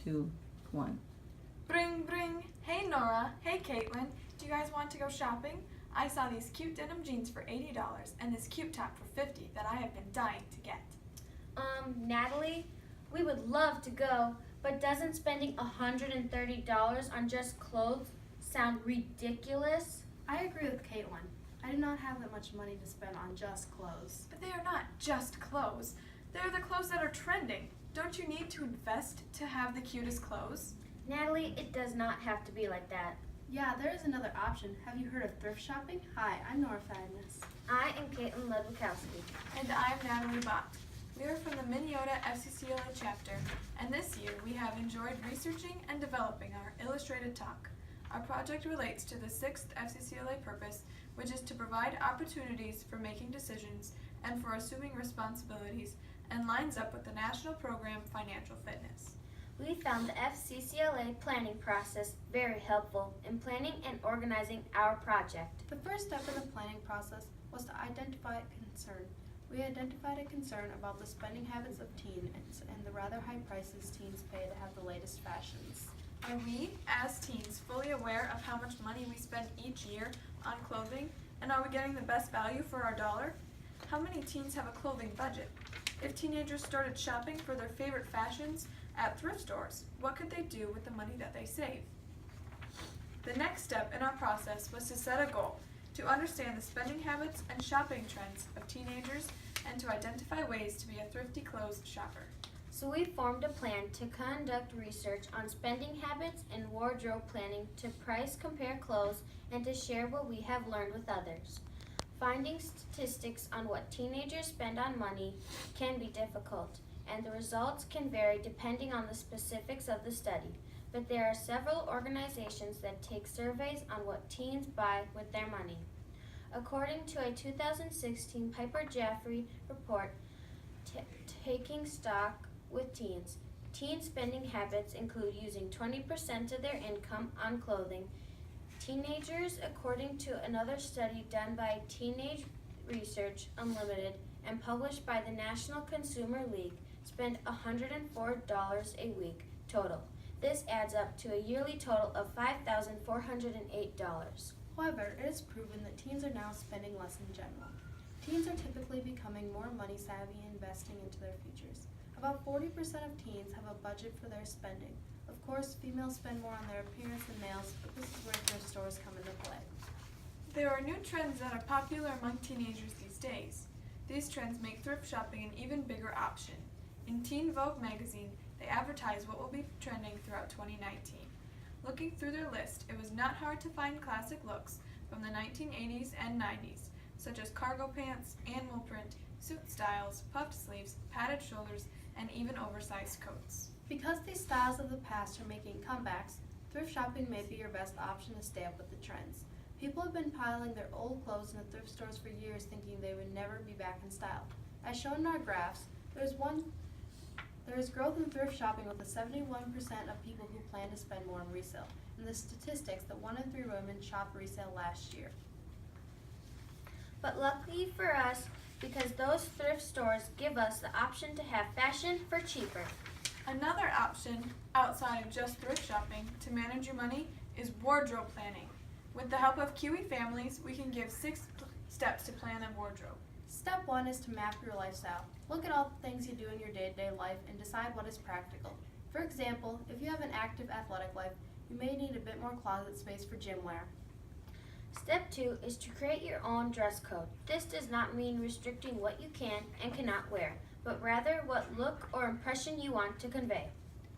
2, 1. Bring, bring. Hey Norah. Hey Kaitlyn. Do you guys want to go shopping? I saw these cute denim jeans for $80 and this cute top for $50 that I have been dying to get. Natalie, we would love to go, but doesn't spending $130 on just clothes sound ridiculous? I agree with Kaitlyn. I do not have that much money to spend on just clothes. But they are not just clothes. They're the clothes that are trending. Don't you need to invest to have the cutest clothes? Natalie, it does not have to be like that. Yeah, there is another option. Have you heard of thrift shopping? Hi, I'm Norah Fadness. I am Kaitlyn Ludwikowski. And I'm Natalie Bott. We are from the Minneota FCCLA chapter, and this year we have enjoyed researching and developing our illustrated talk. Our project relates to the 6th FCCLA purpose, which is to provide opportunities for making decisions and for assuming responsibilities, and lines up with the national program Financial Fitness. We found the FCCLA planning process very helpful in planning and organizing our project. The first step in the planning process was to identify a concern. We identified a concern about the spending habits of teens and the rather high prices teens pay to have the latest fashions. Are we, as teens, fully aware of how much money we spend each year on clothing, and are we getting the best value for our dollar? How many teens have a clothing budget? If teenagers started shopping for their favorite fashions at thrift stores, what could they do with the money that they save? The next step in our process was to set a goal, to understand the spending habits and shopping trends of teenagers, and to identify ways to be a thrifty clothes shopper. So we formed a plan to conduct research on spending habits and wardrobe planning, to price compare clothes, and to share what we have learned with others. Finding statistics on what teenagers spend on money can be difficult, and the results can vary depending on the specifics of the study. But there are several organizations that take surveys on what teens buy with their money. According to a 2016 Piper Jaffray report, Taking Stock with Teens, teen spending habits include using 20% of their income on clothing. Teenagers, according to another study done by Teenage Research Unlimited and published by the National Consumer League, spend $104 a week total. This adds up to a yearly total of $5,408. However, it is proven that teens are now spending less in general. Teens are typically becoming more money savvy and investing into their futures. About 40% of teens have a budget for their spending. Of course, females spend more on their appearance than males, but this is where thrift stores come into play. There are new trends that are popular among teenagers these days. These trends make thrift shopping an even bigger option. In Teen Vogue magazine, they advertise what will be trending throughout 2019. Looking through their list, it was not hard to find classic looks from the 1980s and 90s, such as cargo pants, animal print, suit styles, puffed sleeves, padded shoulders, and even oversized coats. Because these styles of the past are making comebacks, thrift shopping may be your best option to stay up with the trends. People have been piling their old clothes into thrift stores for years thinking they would never be back in style. As shown in our graphs, there is growth in thrift shopping with the 71% of people who plan to spend more on resale, and the statistics that 1 in 3 women shopped resale last year. But luckily for us, because those thrift stores give us the option to have fashion for cheaper. Another option, outside of just thrift shopping, to manage your money is wardrobe planning. With the help of Kiwi families, we can give 6 steps to plan a wardrobe. Step 1 is to map your lifestyle. Look at all the things you do in your day-to-day life and decide what is practical. For example, if you have an active athletic life, you may need a bit more closet space for gym wear. Step 2 is to create your own dress code. This does not mean restricting what you can and cannot wear, but rather what look or impression you want to convey.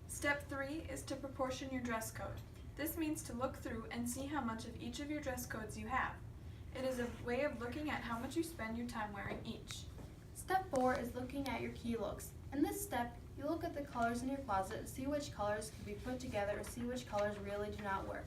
Step 3 is to proportion your dress code. This means to look through and see how much of each of your dress codes you have. It is a way of looking at how much you spend your time wearing each. Step 4 is looking at your key looks. In this step, you look at the colors in your closet and see which colors can be put together or see which colors really do not work.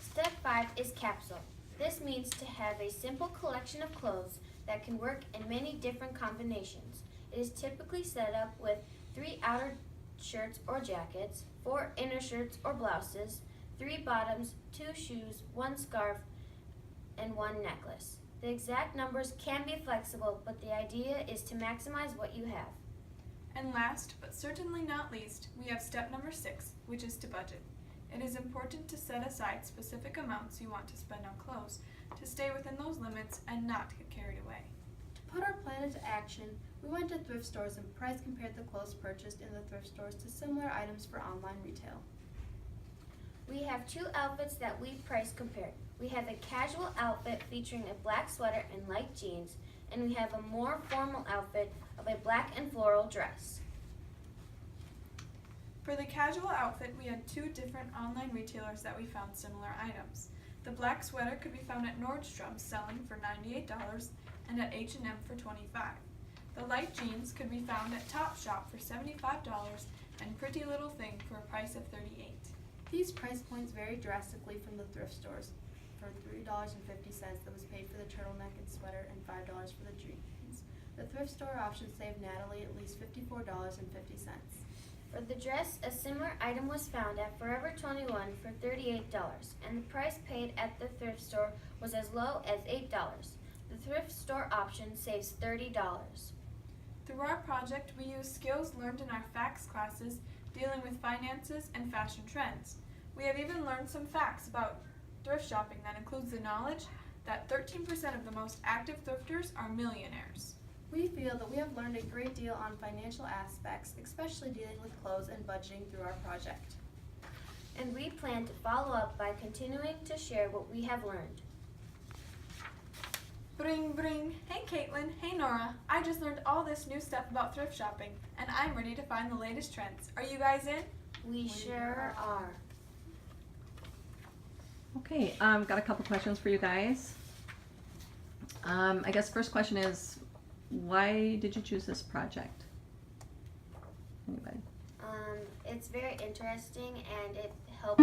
Step 5 is capsule. This means to have a simple collection of clothes that can work in many different combinations. It is typically set up with 3 outer shirts or jackets, 4 inner shirts or blouses, 3 bottoms, 2 shoes, 1 scarf, and 1 necklace. The exact numbers can be flexible, but the idea is to maximize what you have. And last, but certainly not least, we have step number 6, which is to budget. It is important to set aside specific amounts you want to spend on clothes, to stay within those limits and not get carried away. To put our plan into action, we went to thrift stores and price compared the clothes purchased in the thrift stores to similar items for online retail. We have 2 outfits that we price compared. We have a casual outfit featuring a black sweater and light jeans, and we have a more formal outfit of a black and floral dress. For the casual outfit, we had 2 different online retailers that we found similar items. The black sweater could be found at Nordstrom selling for $98 and at H&M for $25. The light jeans could be found at Topshop for $75 and Pretty Little Thing for a price of $38. These price points vary drastically from the thrift stores. For $3.50 that was paid for the turtleneck and sweater and $5 for the jeans. The thrift store option saved Natalie at least $54.50. For the dress, a similar item was found at Forever 21 for $38, and the price paid at the thrift store was as low as $8. The thrift store option saves $30. Through our project, we used skills learned in our facts classes dealing with finances and fashion trends. We have even learned some facts about thrift shopping that includes the knowledge that 13% of the most active thrifters are millionaires. We feel that we have learned a great deal on financial aspects, especially dealing with clothes and budgeting through our project. And we plan to follow up by continuing to share what we have learned. Bring, bring. Hey Kaitlyn, hey Norah. I just learned all this new stuff about thrift shopping, and I'm ready to find the latest trends. Are you guys in? We sure are. Okay, got a couple questions for you guys. I guess first question is, why did you choose this project? Anybody? It's very interesting and it helps